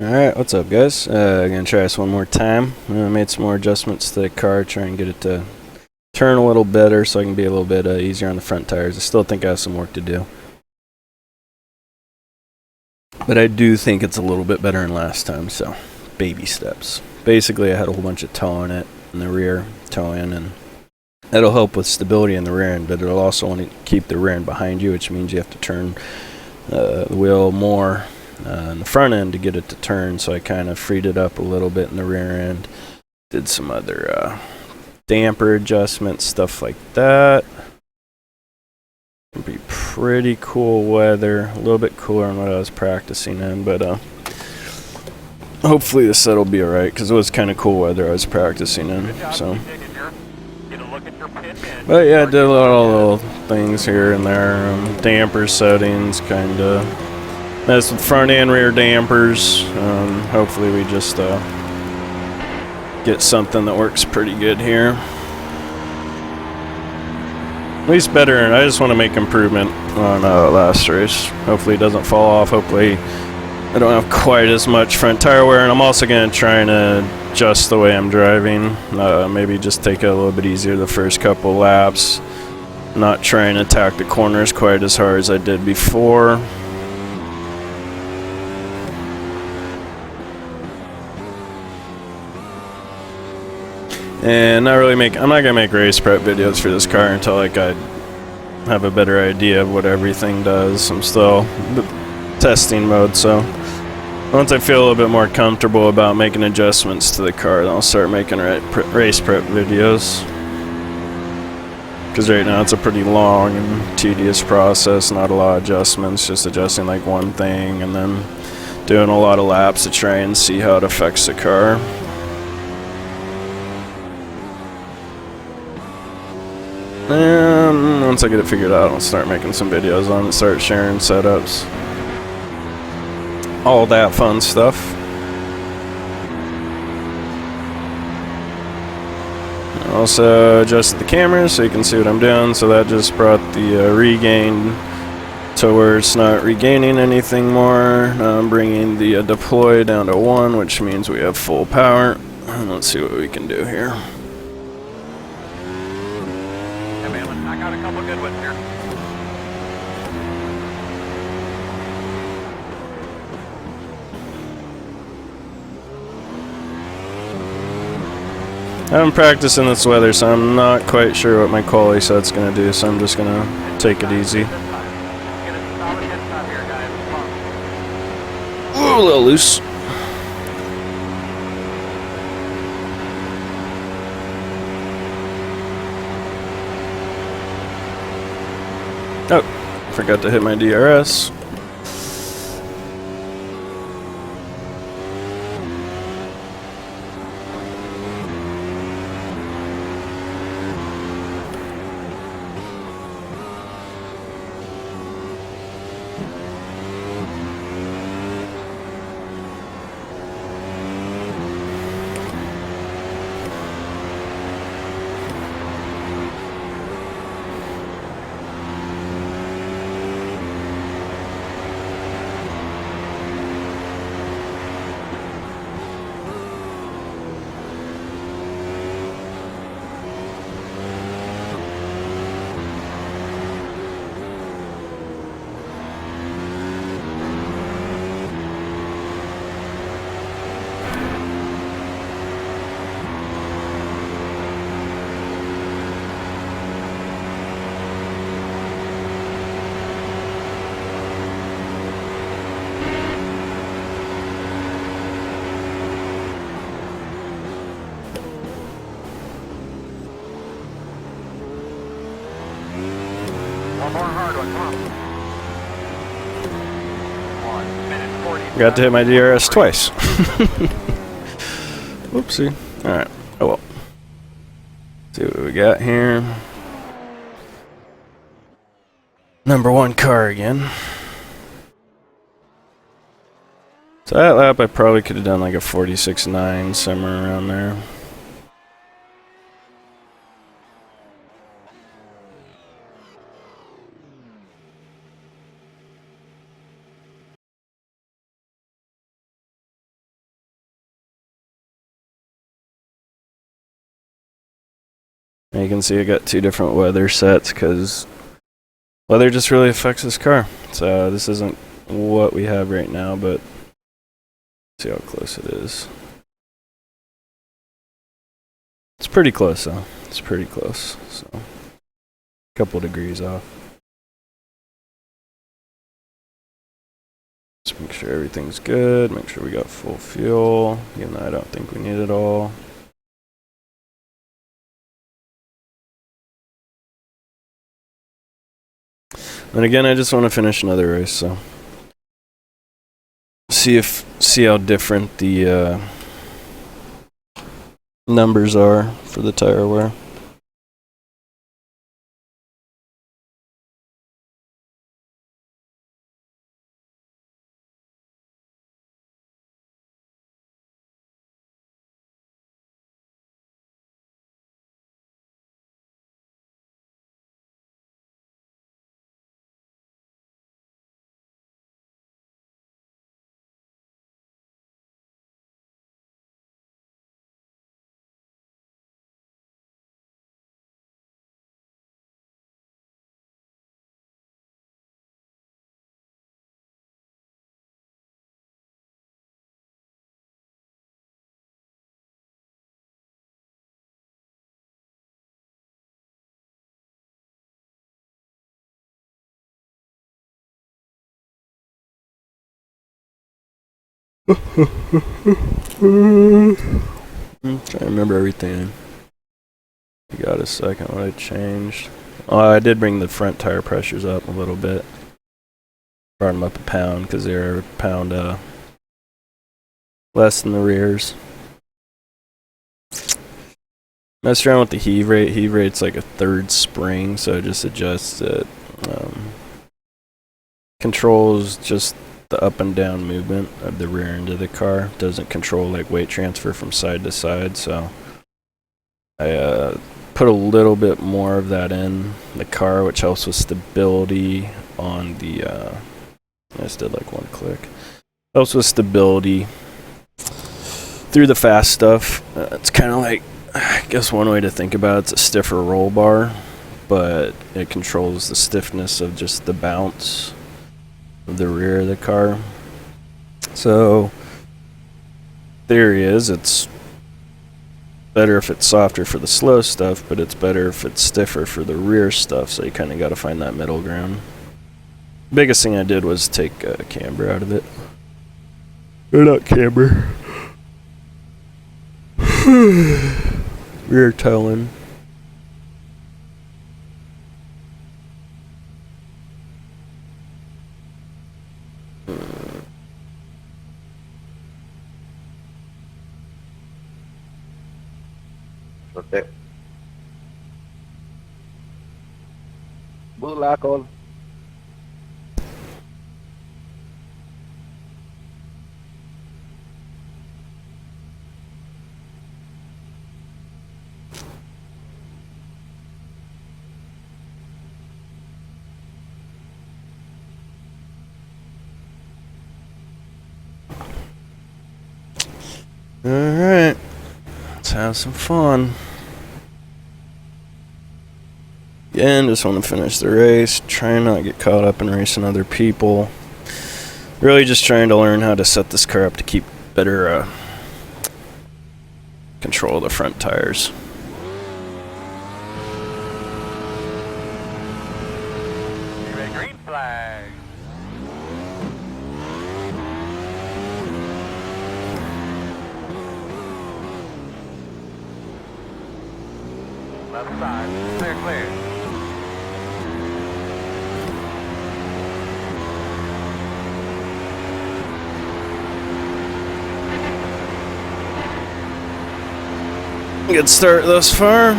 Alright, what's up guys? Gonna try this one more time. I made some more adjustments to the car, try and get it to turn a little better so I can be a little bit easier on the front tires. I still think I have some work to do. But I do think it's a little bit better than last time, so baby steps. Basically I had a whole bunch of toe in it, in the rear, toe in, and that'll help with stability in the rear end, but it'll also want to keep the rear end behind you, which means you have to turn the wheel more in the front end to get it to turn, so I kind of freed it up a little bit in the rear end. Did some other damper adjustments, stuff like that. It'll be pretty cool weather, a little bit cooler than what I was practicing in, but hopefully this set will be alright, because it was kind of cool weather I was practicing in. So, but yeah, I did a lot of little things here and there, damper settings, kind of messed with front and rear dampers. Hopefully we just get something that works pretty good here. At least better, and I just want to make improvement on last race. Hopefully it doesn't fall off. Hopefully I don't have quite as much front tire wear, and I'm also going to try and adjust the way I'm driving. Maybe just take it a little bit easier the first couple laps. Not try and attack the corners quite as hard as I did before. And I'm not gonna make race prep videos for this car until like I have a better idea of what everything does. I'm still testing mode, so once I feel a little bit more comfortable about making adjustments to the car, then I'll start making race prep videos. Because right now it's a pretty long and tedious process, not a lot of adjustments, just adjusting like one thing and then doing a lot of laps to try and see how it affects the car. And once I get it figured out, I'll start making some videos on it, start sharing setups. All that fun stuff. I also adjusted the camera so you can see what I'm doing, so that just brought the regain to where it's not regaining anything more. Now I'm bringing the deploy down to 1, which means we have full power. Let's see what we can do here. I got a couple good ones here. I haven't practiced in this weather, so I'm not quite sure what my quality set's going to do, so I'm just going to take it easy. Ooh, a little loose. Oh, forgot to hit my DRS. One more hard one, come on. 1 minute 40. Got to hit my DRS twice. Whoopsie. Alright. Oh well. See what we got here. #1 car again. So that lap I probably could have done like a 46.9, somewhere around there. And you can see I got two different weather sets because weather just really affects this car. So this isn't what we have right now, but see how close it is. It's pretty close though. It's pretty close. So a couple degrees off. Just make sure everything's good. Make sure we got full fuel, even though I don't think we need it all. And again, I just want to finish another race, so see how different the numbers are for the tire wear. I'm trying to remember everything. You got a second what I changed. Oh, I did bring the front tire pressures up a little bit. Brought them up a pound because they're a pound less than the rears. Messed around with the heave rate. Heave rate's like a third spring, so it just adjusts it. Controls just the up and down movement of the rear end of the car. Doesn't control like weight transfer from side to side, so I put a little bit more of that in the car, which helps with stability on the I just did like one click. Helps with stability through the fast stuff. It's kind of like, I guess one way to think about it's a stiffer roll bar, but it controls the stiffness of just the bounce of the rear of the car. So theory is it's better if it's softer for the slow stuff, but it's better if it's stiffer for the rear stuff, so you kind of got to find that middle ground. Biggest thing I did was take camber out of it. Or not camber. Rear towing. Okay. Blue lock on. Alright. Let's have some fun. Again, just want to finish the race. Try not to get caught up in racing other people. Really just trying to learn how to set this car up to keep better control of the front tires. Green flag. Left side. Clear, clear. Good start thus far.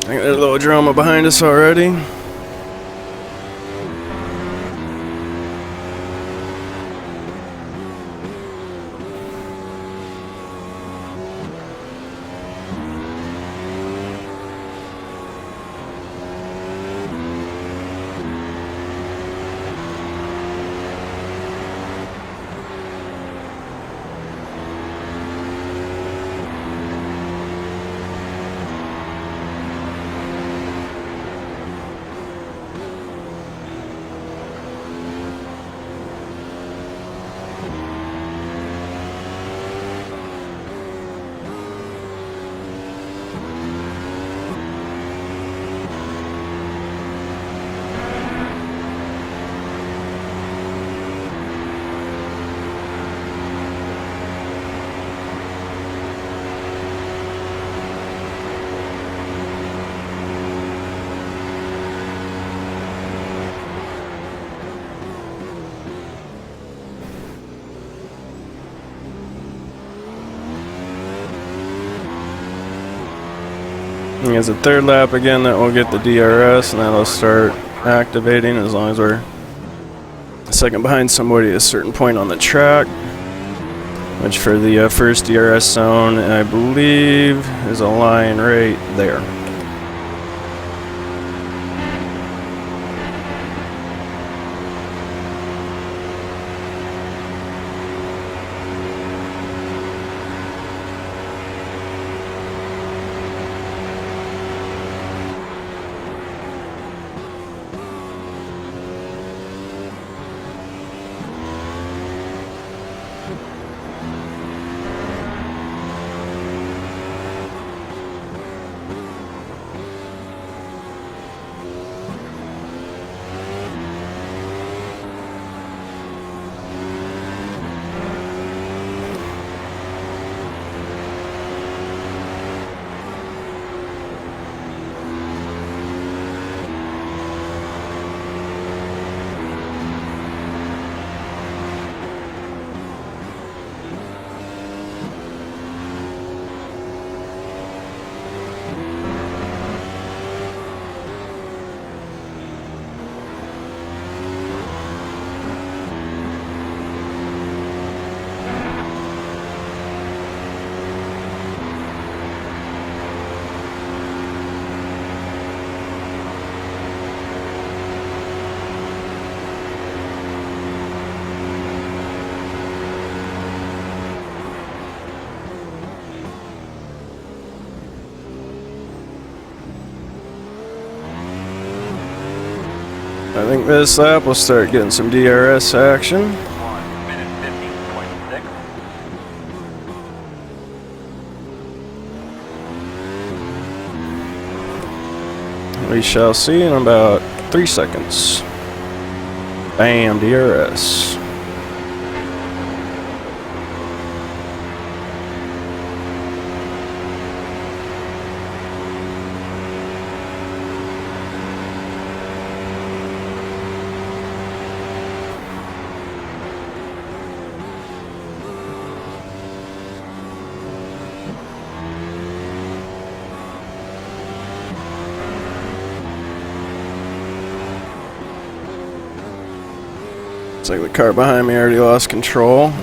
I got a little drama behind us already. And as a third lap again, that will get the DRS, and that'll start activating as long as we're a second behind somebody at a certain point on the track. Which for the first DRS zone, I believe, is a line right there. I think this lap will start getting some DRS action. 1 minute 15.6. We shall see in about 3 seconds. Bam, DRS. Looks like the car behind me already lost control.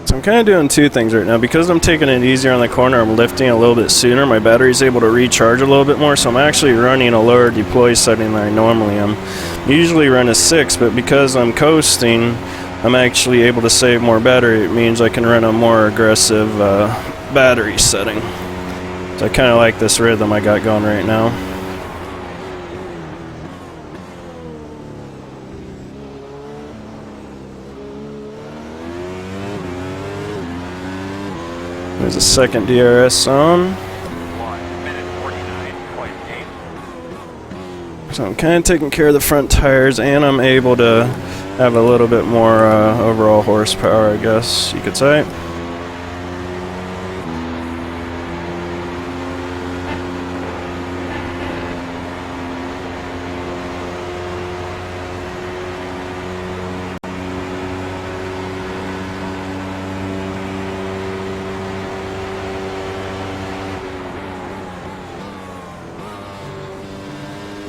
So I'm kind of doing two things right now. Because I'm taking it easier on the corner, I'm lifting a little bit sooner. My battery's able to recharge a little bit more, so I'm actually running a lower deploy setting than I normally am. Usually run a 6, but because I'm coasting, I'm actually able to save more battery. It means I can run a more aggressive battery setting. So I kind of like this rhythm I got going right now. There's a second DRS zone. 1 minute 49.8. So I'm kind of taking care of the front tires, and I'm able to have a little bit more overall horsepower, I guess you could say.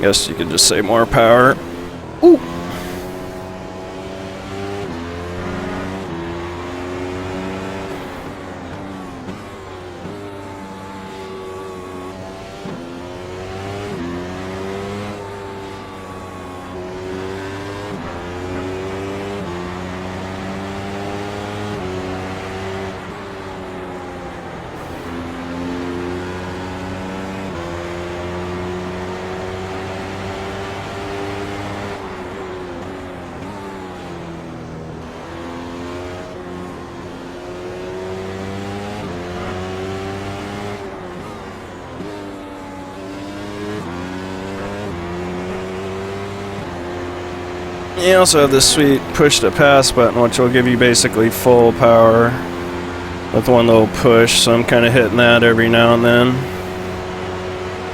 Guess you could just say more power. Ooh. You also have this sweet push to pass button, which will give you basically full power with one little push, so I'm kind of hitting that every now and then.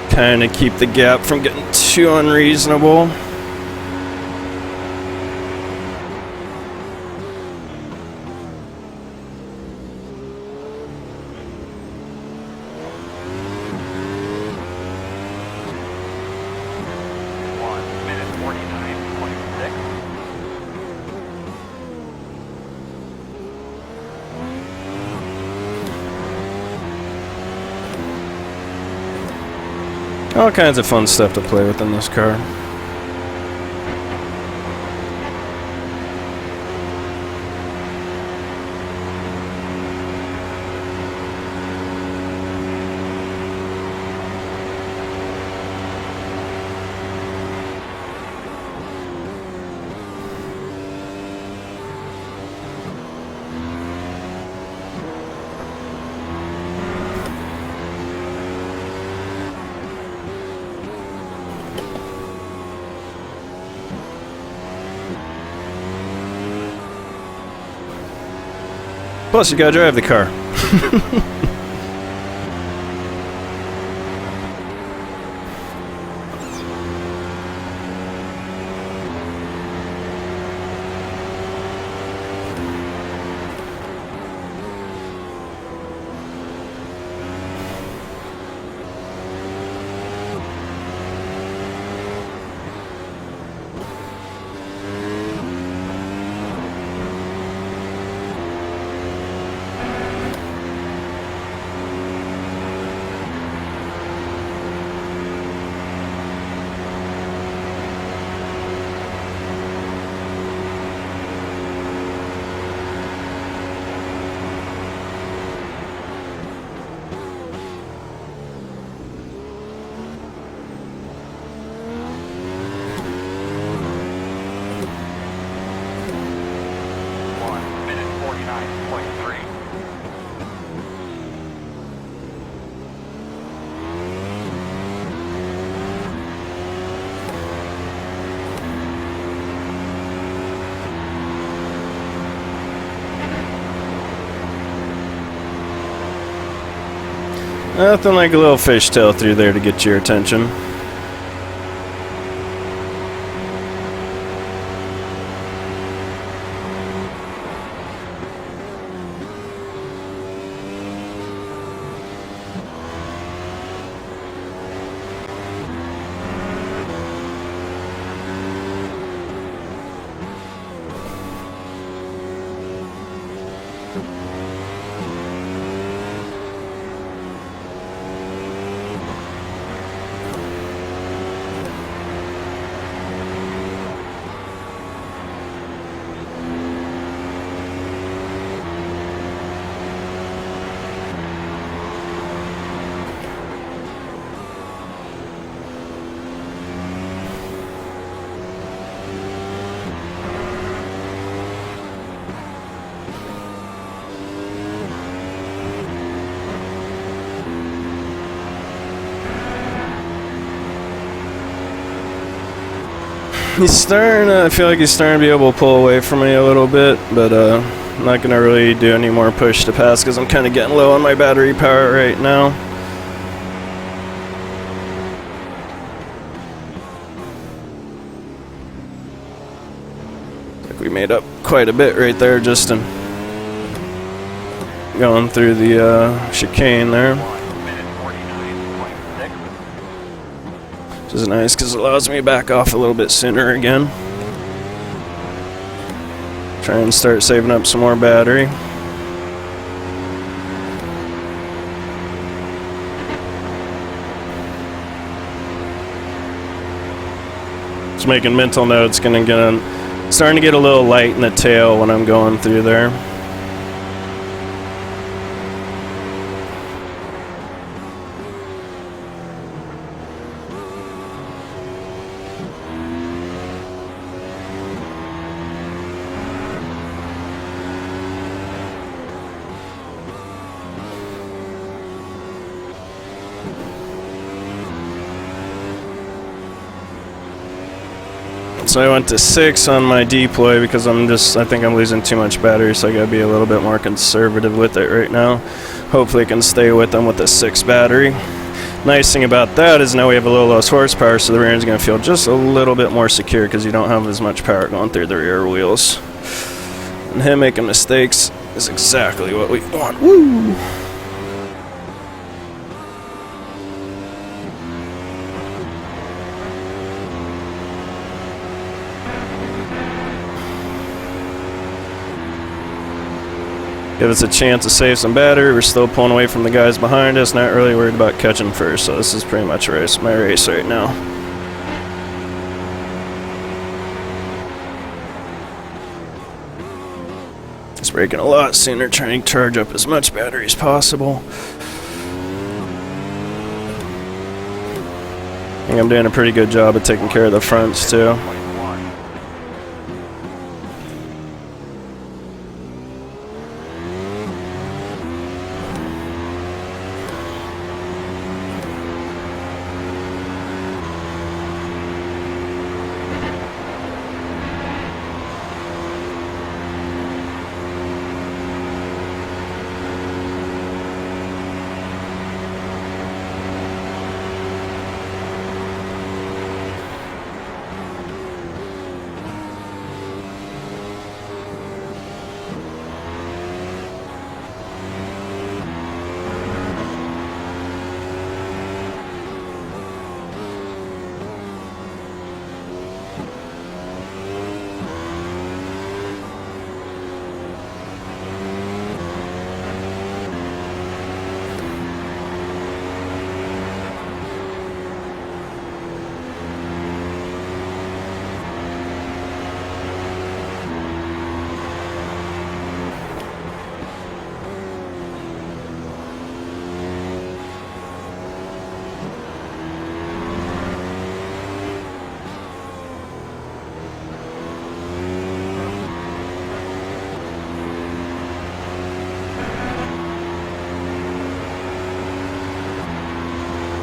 Kind of keep the gap from getting too unreasonable. All kinds of fun stuff to play with in this car. Plus, you gotta drive the car. Nothing like a little fishtail through there to get your attention. He's starting to, I feel like he's starting to be able to pull away from me a little bit, but I'm not going to really do any more push to pass because I'm kind of getting low on my battery power right now. Like we made up quite a bit right there just in going through the chicane there. Which is nice because it allows me to back off a little bit sooner again. Try and start saving up some more battery. Just making mental notes, starting to get a little light in the tail when I'm going through there. So I went to 6 on my deploy because I think I'm losing too much battery, so I gotta be a little bit more conservative with it right now. Hopefully I can stay with them with the 6 battery. Nice thing about that is now we have a little less horsepower, so the rear end's going to feel just a little bit more secure because you don't have as much power going through the rear wheels. And him making mistakes is exactly what we want. Woo! Give us a chance to save some battery. We're still pulling away from the guys behind us, not really worried about catching first, so this is pretty much my race right now. It's braking a lot sooner, trying to charge up as much battery as possible. I think I'm doing a pretty good job of taking care of the fronts too.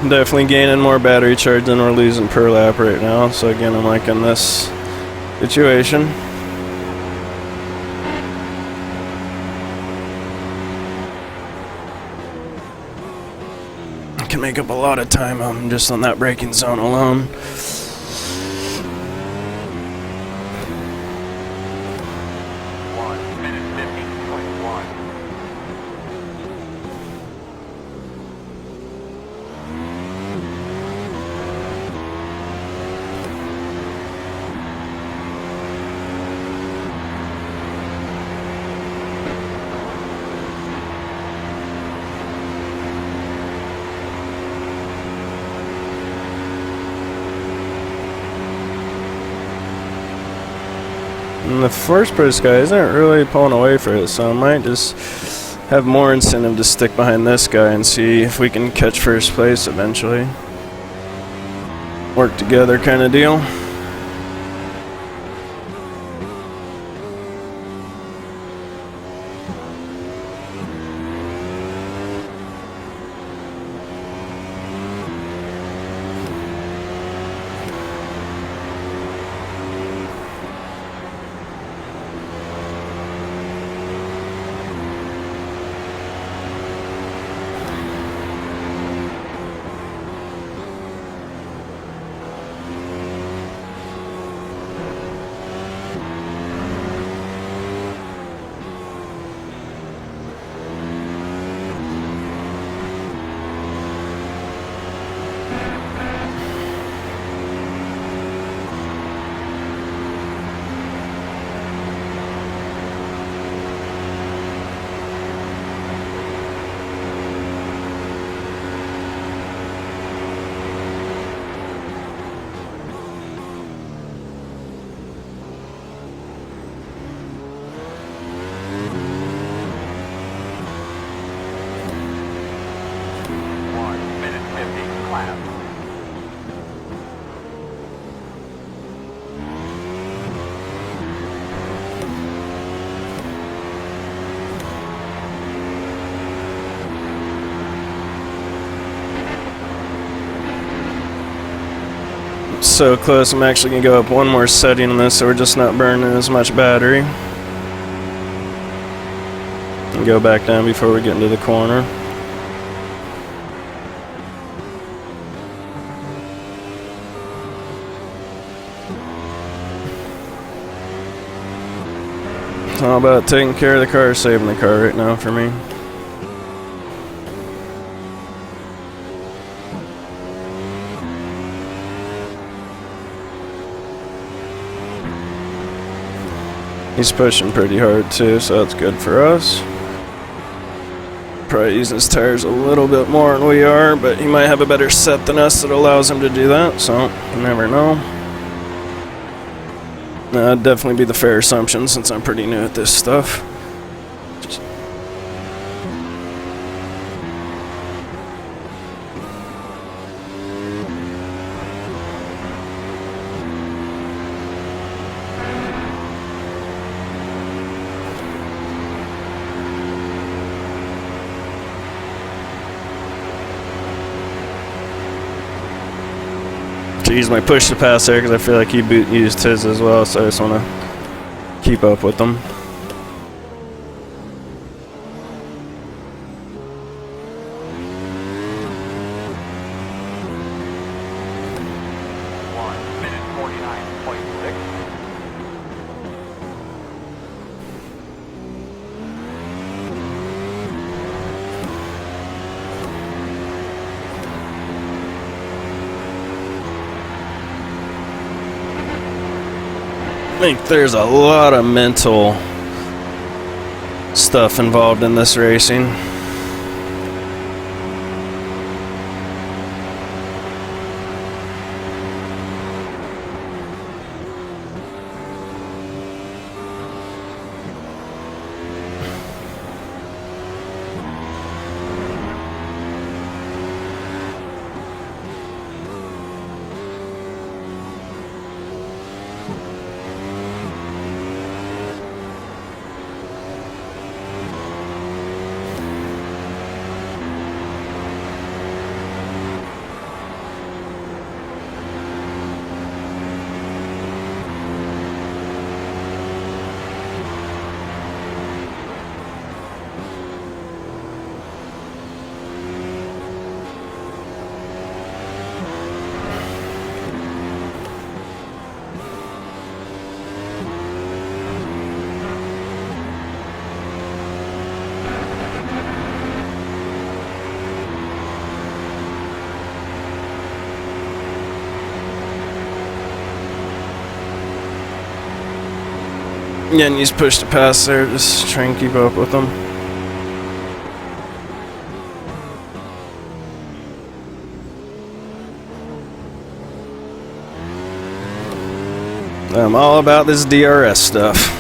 Definitely gaining more battery charge than we're losing per lap right now. So again, I'm liking this situation. I can make up a lot of time just on that braking zone alone. And the first place guy isn't really pulling away for it, so I might just have more incentive to stick behind this guy and see if we can catch first place eventually. Work together kind of deal. So close, I'm actually going to go up one more setting on this so we're just not burning as much battery. And go back down before we get into the corner. How about taking care of the car, saving the car right now for me? He's pushing pretty hard too, so that's good for us. Probably using his tires a little bit more than we are, but he might have a better set than us that allows him to do that, so you never know. That'd definitely be the fair assumption since I'm pretty new at this stuff. To use my push to pass there because I feel like he used his as well, so I just want to keep up with them. I think there's a lot of mental stuff involved in this racing. Yeah, and he's pushed to pass there, just try and keep up with them. I'm all about this DRS stuff.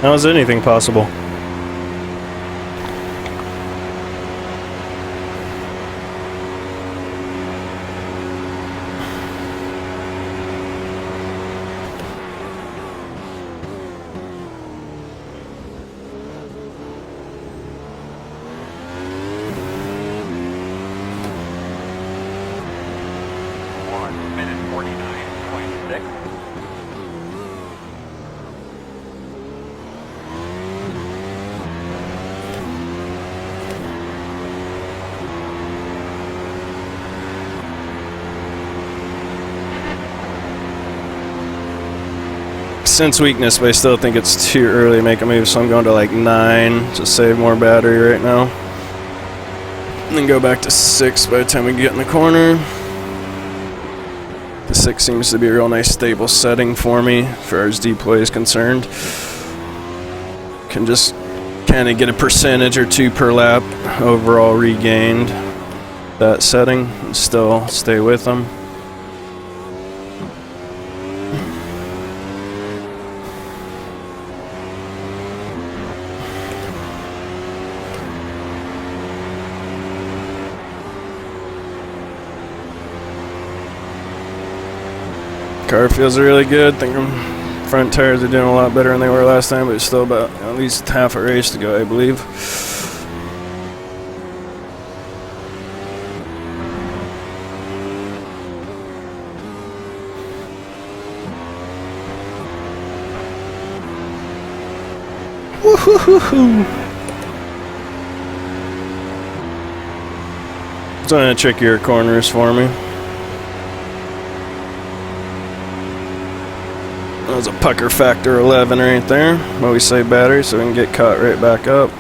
How is anything possible? Minute 49.6. Sense weakness, but I still think it's too early to make a move, so I'm going to like 9 to save more battery right now. And then go back to 6 by the time we get in the corner. The 6 seems to be a real nice stable setting for me, as far as deploy is concerned. Can just kind of get a percentage or 2 per lap overall regained that setting and still stay with them. Car feels really good. Think front tires are doing a lot better than they were last time, but it's still about at least half a race to go, I believe. Woo-hoo-hoo-hoo. It's one of the trickier corners for me. That was a pucker factor 11 right there. While we save battery so we can get caught right back up.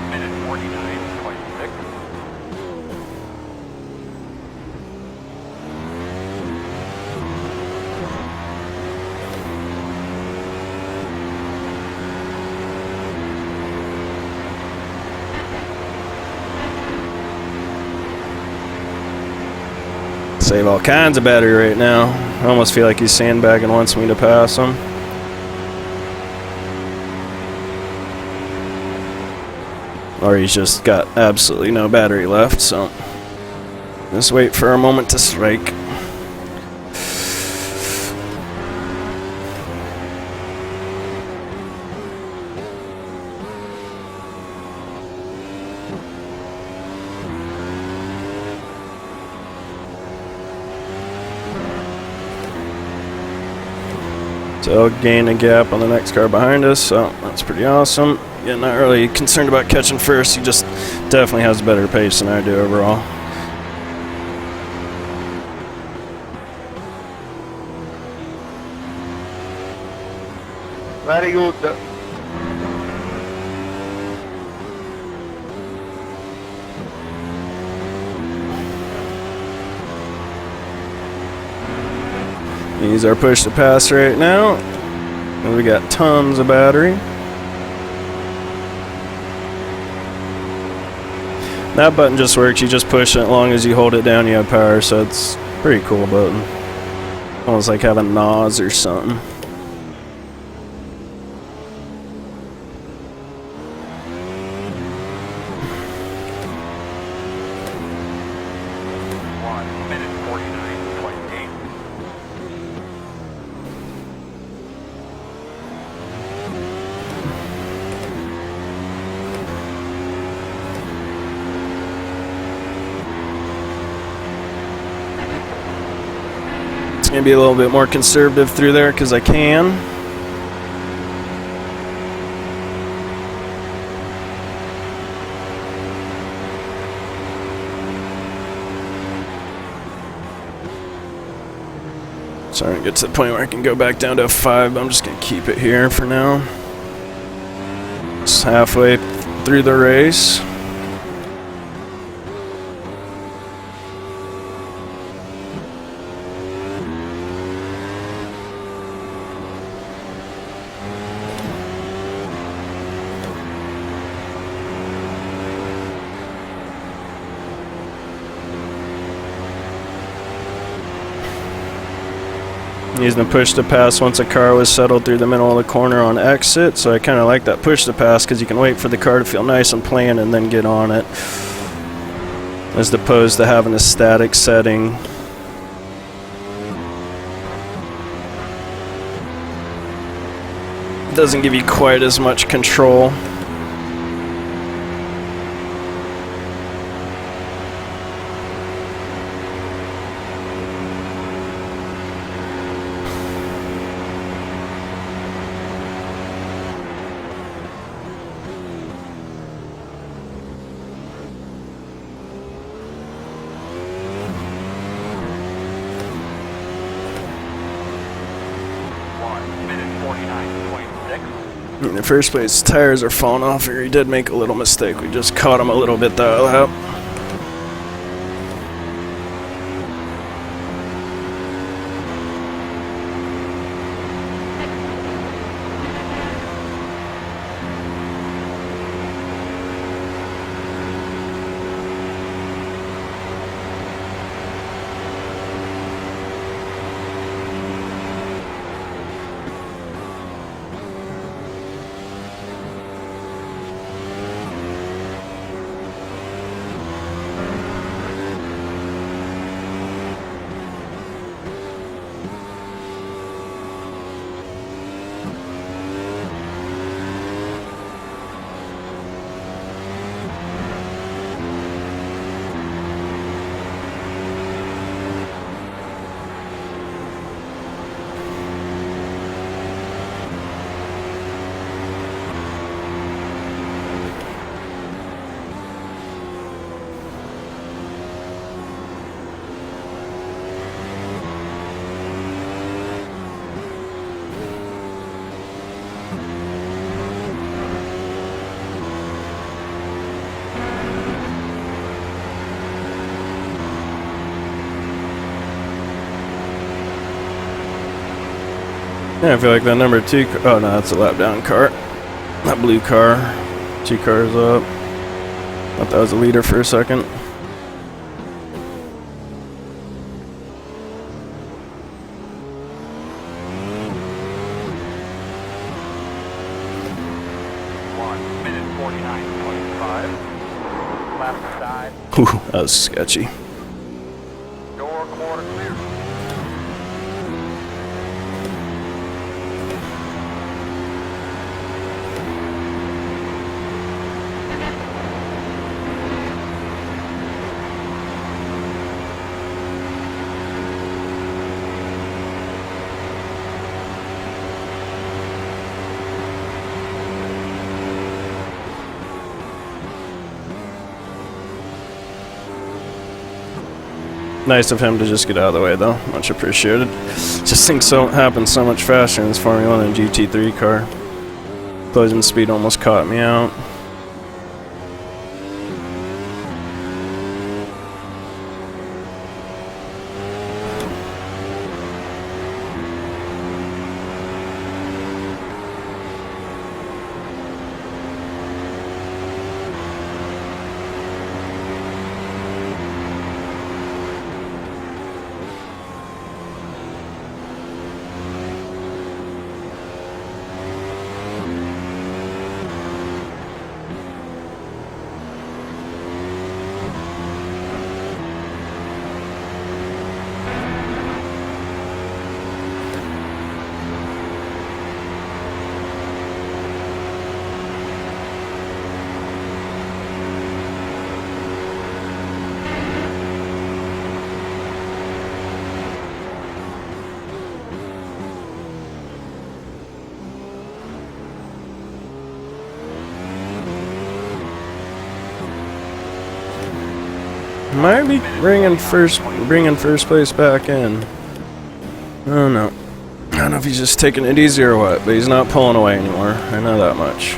Minute 49.6. Save all kinds of battery right now. I almost feel like he's sandbagging, wants me to pass him. Or he's just got absolutely no battery left, so just wait for a moment to strike. So I'll gain a gap on the next car behind us, so that's pretty awesome. Yeah, not really concerned about catching first. He just definitely has a better pace than I do overall. Very good. Use our push to pass right now. And we got tons of battery. That button just works. You just push it as long as you hold it down, you have power. So it's a pretty cool button. Almost like having NOS or something. Minute 49.8. It's going to be a little bit more conservative through there because I can. Sorry, it gets to the point where I can go back down to a 5, but I'm just going to keep it here for now. It's halfway through the race. Using the push to pass once a car was settled through the middle of the corner on exit, so I kind of like that push to pass because you can wait for the car to feel nice and plain and then get on it, as opposed to having a static setting. Doesn't give you quite as much control. In the first place, tires are falling off here. He did make a little mistake. We just caught him a little bit that lap. Yeah, I feel like that number 2... Oh, no, that's a lap down car. That blue car. 2 cars up. Thought that was a leader for a second. Whew, that was sketchy. Door quarter clear. Nice of him to just get out of the way, though. Much appreciated. Just things don't happen so much faster in this Formula 1 and GT3 car. Closing speed almost caught me out. Might be bringing first place back in. I don't know. I don't know if he's just taking it easy or what, but he's not pulling away anymore. I know that much.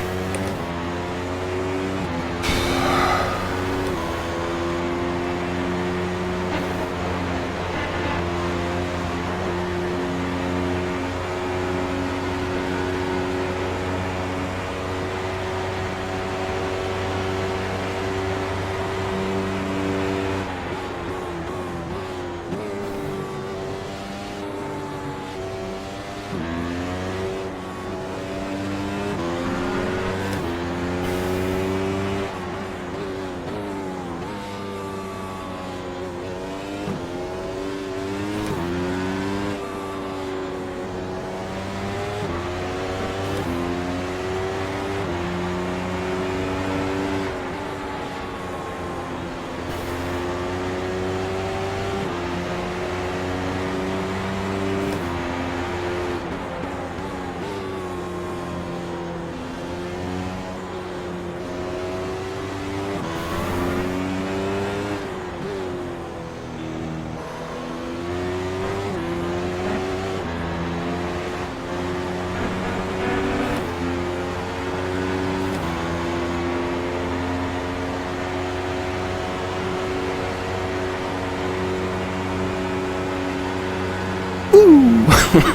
Minute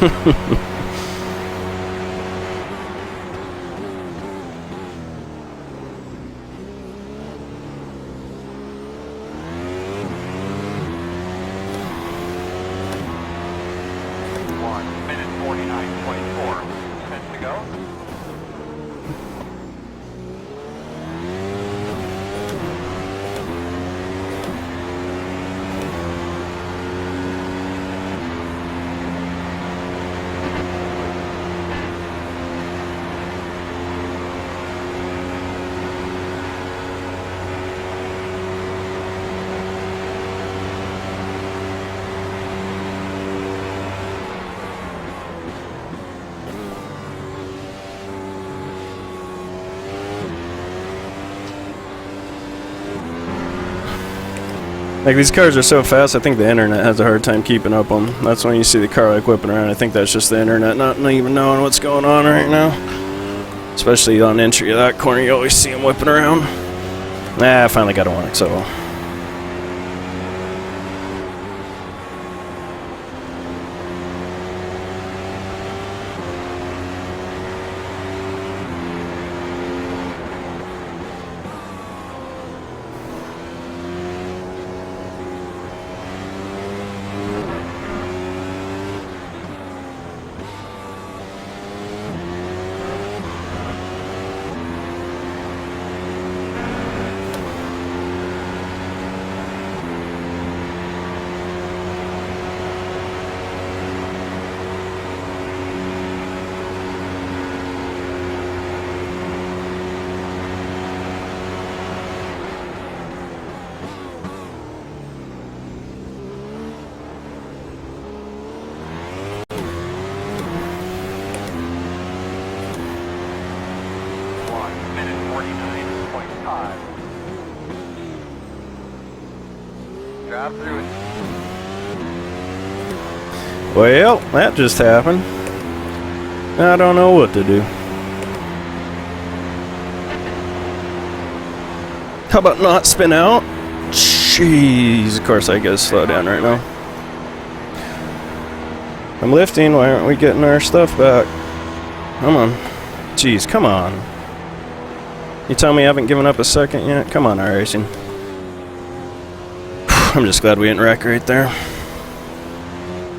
49.4. Minutes to go. Like, these cars are so fast, I think the internet has a hard time keeping up on them. That's when you see the car like whipping around. I think that's just the internet not even knowing what's going on right now. Especially on entry of that corner, you always see them whipping around. I finally got a 1XO. Minute 49.5. Drive through it. Well, that just happened. I don't know what to do. How about not spin out? Jeez, of course I gotta slow down right now. I'm lifting, why aren't we getting our stuff back? Come on. Jeez, come on. You tell me I haven't given up a second yet? Come on, iRacing. I'm just glad we didn't wreck right there.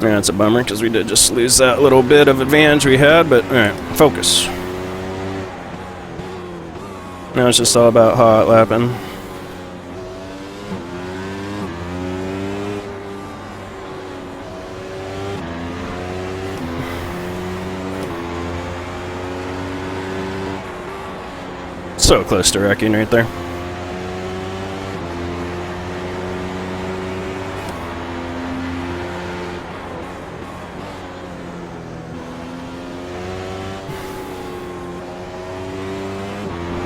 Yeah, it's a bummer because we did just lose that little bit of advantage we had, but alright, focus. Now it's just all about hot lapping. So close to wrecking right there.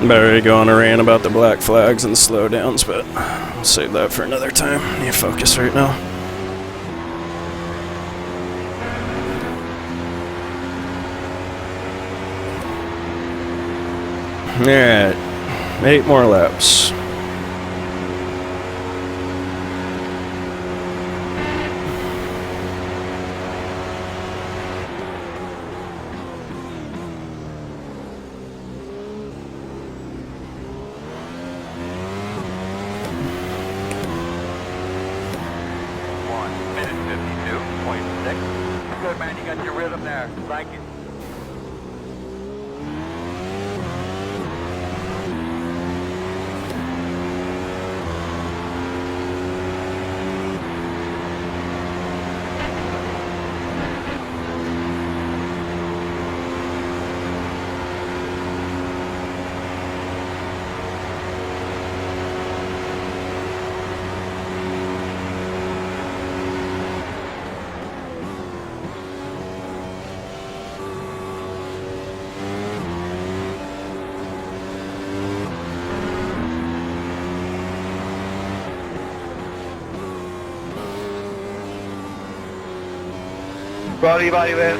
Better to go on a rant about the black flags and the slowdowns, but I'll save that for another time. I need to focus right now. Alright, 8 more laps. Minute 52.6. Good, man. You got your rhythm there. Like it. Body, man.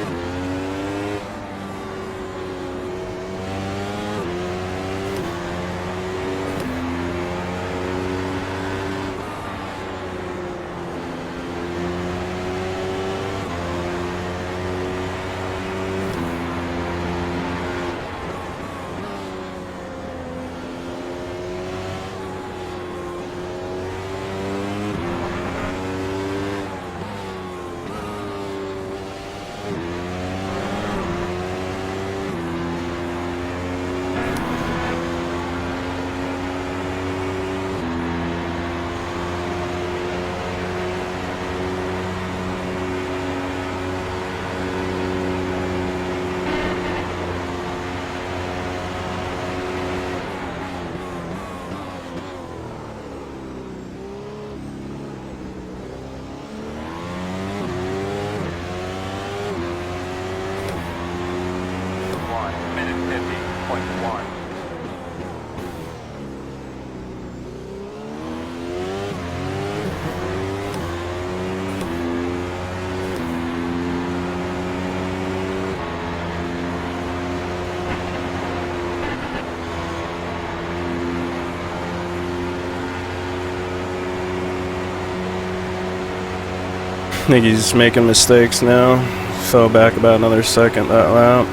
I think he's making mistakes now. Fell back about another second that lap.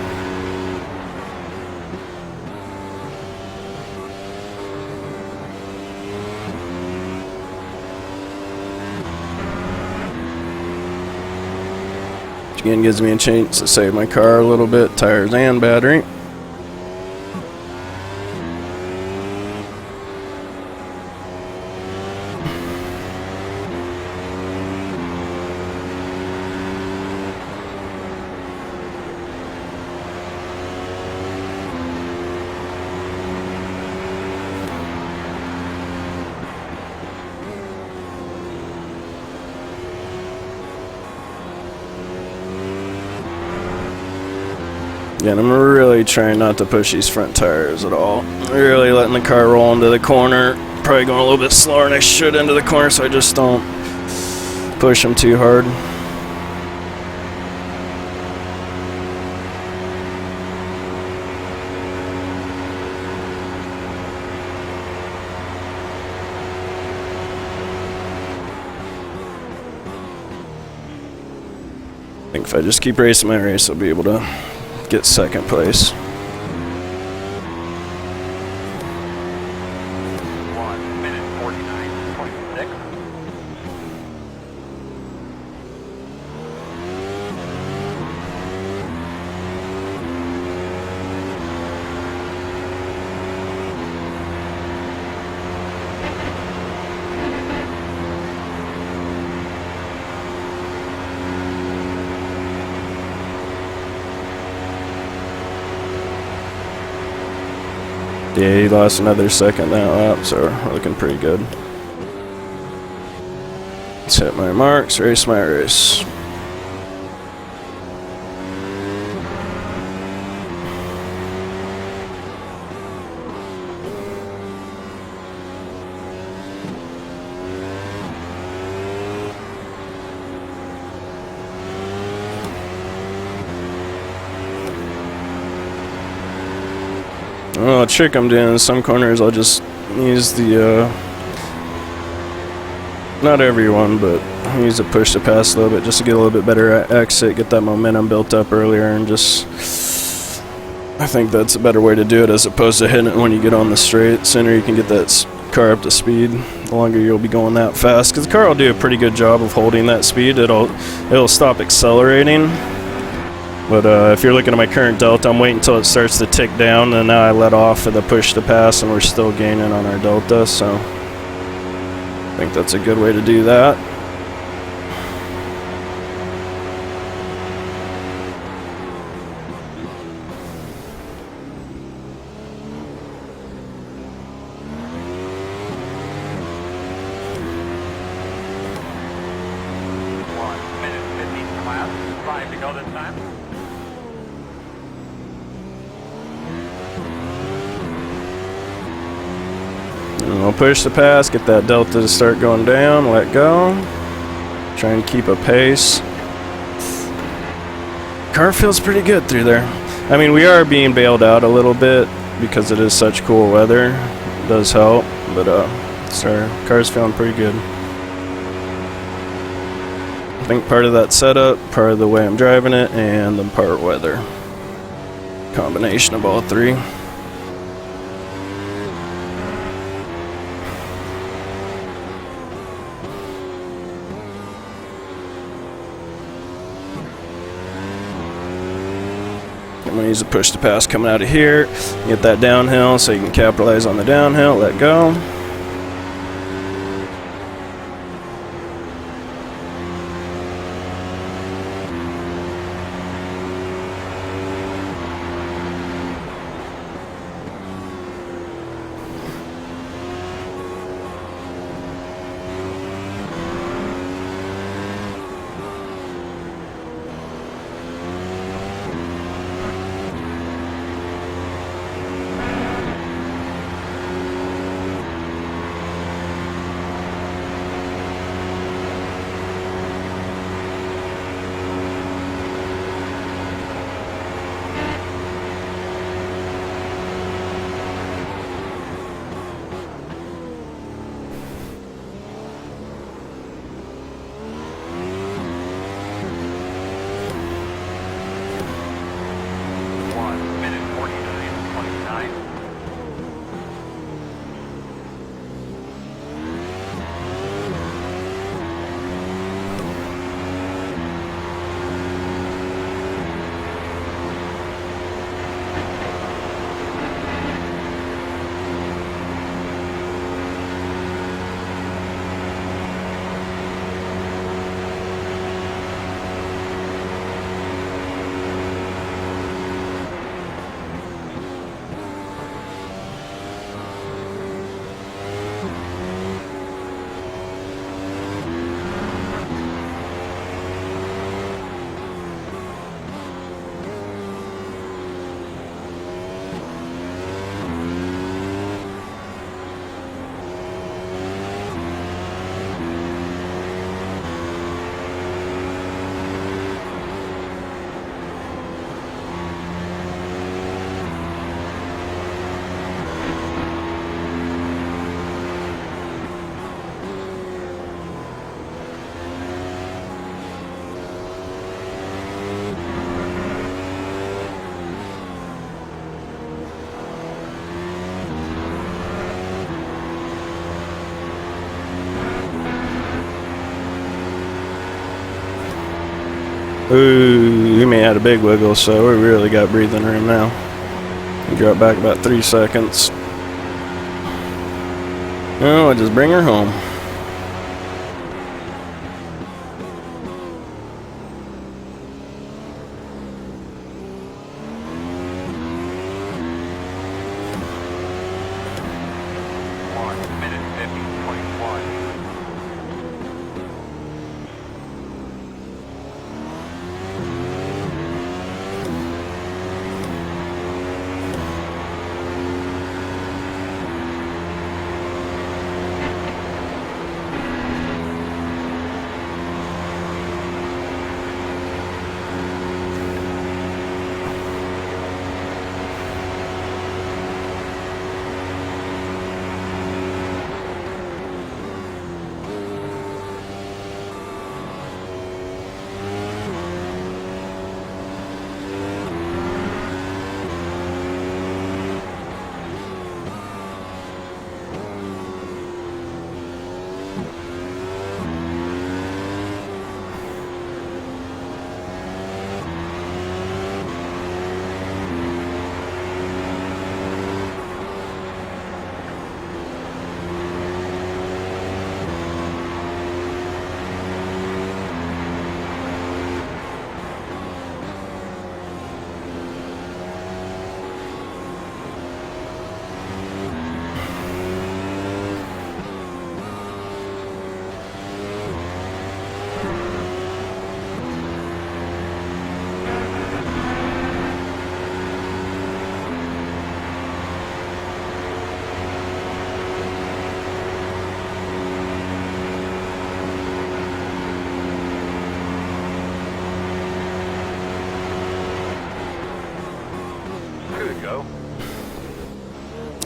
Which again gives me a chance to save my car a little bit, tires and battery. Yeah, and I'm really trying not to push these front tires at all. Really letting the car roll into the corner. Probably going a little bit slower than I should into the corner, so I just don't push them too hard. I think if I just keep racing my race, I'll be able to get second place. 1 minute 49.6. Yeah, he lost another second that lap, so we're looking pretty good. Let's hit my marks, race my race. Well, a trick I'm doing in some corners, I'll just use the, not everyone, but I'll use a push to pass a little bit just to get a little bit better exit, get that momentum built up earlier, and just, I think that's a better way to do it as opposed to hitting it when you get on the straight. The sooner you can get that car up to speed, the longer you'll be going that fast, because the car will do a pretty good job of holding that speed. It'll stop accelerating. But if you're looking at my current delta, I'm waiting until it starts to tick down, and now I let off for the push to pass, and we're still gaining on our delta, so I think that's a good way to do that. Five to go this time. And I'll push the pass, get that delta to start going down, let go. Try and keep a pace. Car feels pretty good through there. I mean, we are being bailed out a little bit because it is such cool weather. It does help, but our car's feeling pretty good. I think part of that setup, part of the way I'm driving it, and the part weather. Combination of all three. I'm going to use a push to pass coming out of here. Get that downhill so you can capitalize on the downhill. Let go. Ooh, he may have had a big wiggle, so we really got breathing room now. He dropped back about 3 seconds. Oh, I just bring her home.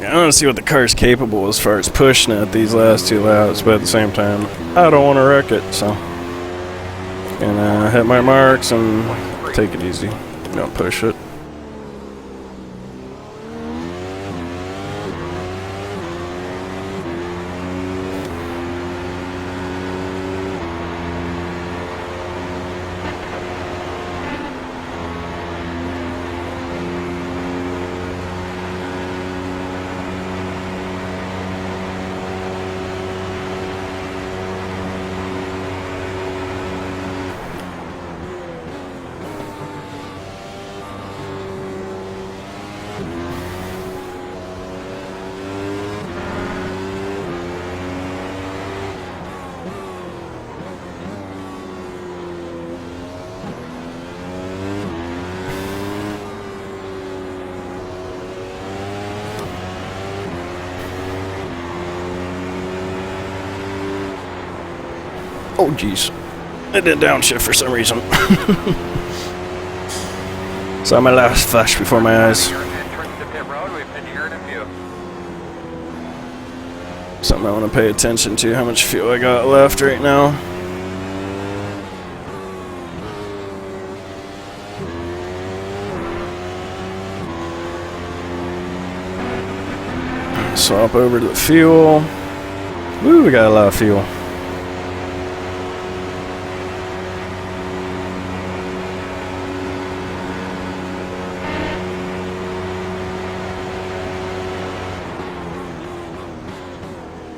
I want to see what the car's capable as far as pushing it these last 2 laps, but at the same time, I don't want to wreck it, so. Gonna hit my marks and take it easy. Don't push it. Oh, jeez. I did downshift for some reason. Saw my last flash before my eyes. Something I want to pay attention to, how much fuel I got left right now. Swap over to the fuel. Woo, we got a lot of fuel.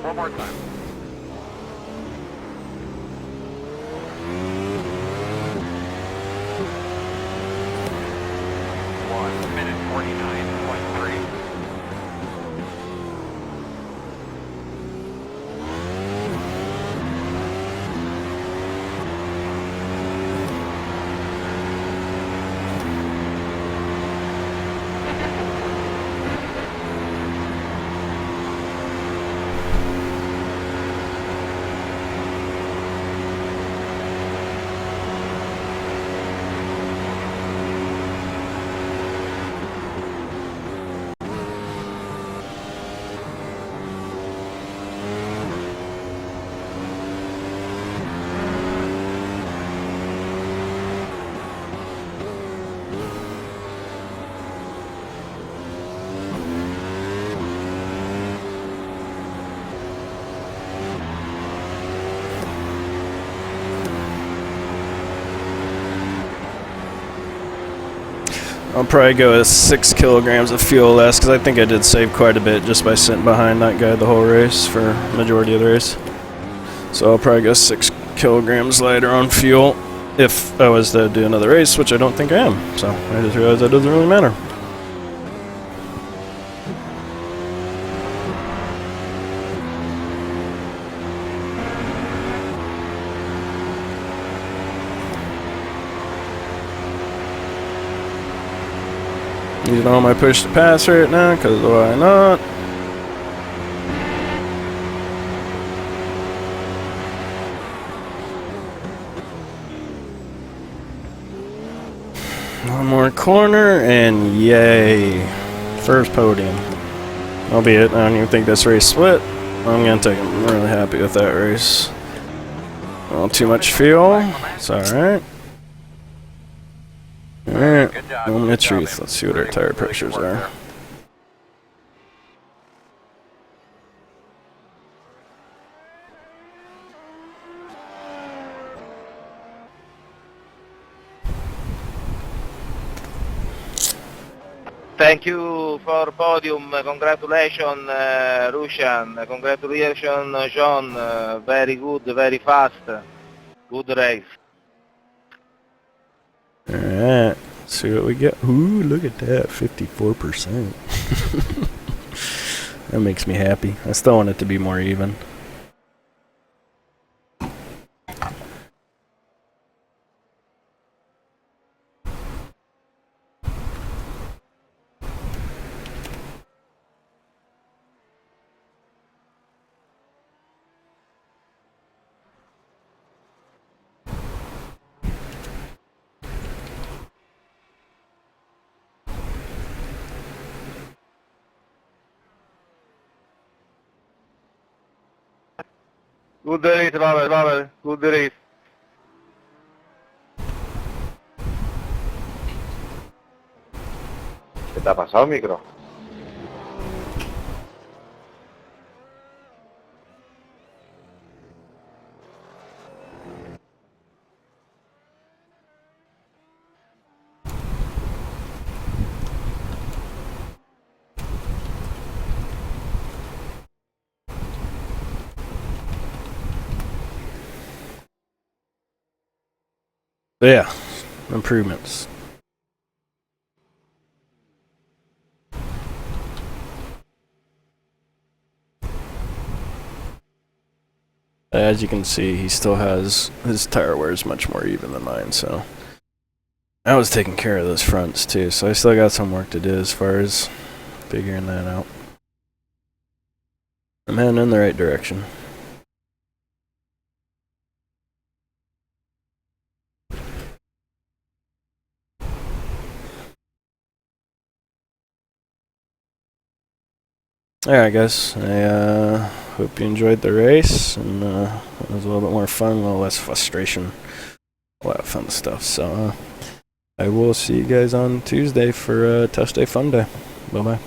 One more time. One minute 49.3. I'll probably go with 6 kilograms of fuel less, because I think I did save quite a bit just by sitting behind that guy the whole race for majority of the race. So I'll probably go 6 kilograms lighter on fuel if I was to do another race, which I don't think I am. So I just realized that doesn't really matter. Using all my push to pass right now, because why not? One more corner, and yay. First podium. Albeit, I don't even think this race split. I'm going to take it. I'm really happy with that race. Well, too much fuel. It's alright. Alright, moment of truth. Let's see what our tire pressures are. Thank you for podium. Congratulations, Russian. Congratulations, John. Very good, very fast. Good race. Alright, let's see what we get. Ooh, look at that, 54%. That makes me happy. I still want it to be more even. Good race, Robert. Good race. ¿Qué te ha pasado, micro? But yeah, improvements. As you can see, he still has, his tire wear is much more even than mine, so. I was taking care of those fronts too, so I still got some work to do as far as figuring that out. I'm heading in the right direction. Alright guys, I hope you enjoyed the race, and it was a little bit more fun, a little less frustration, a lot of fun stuff. So I will see you guys on Tuesday for Test Day Fun Day. Bye bye.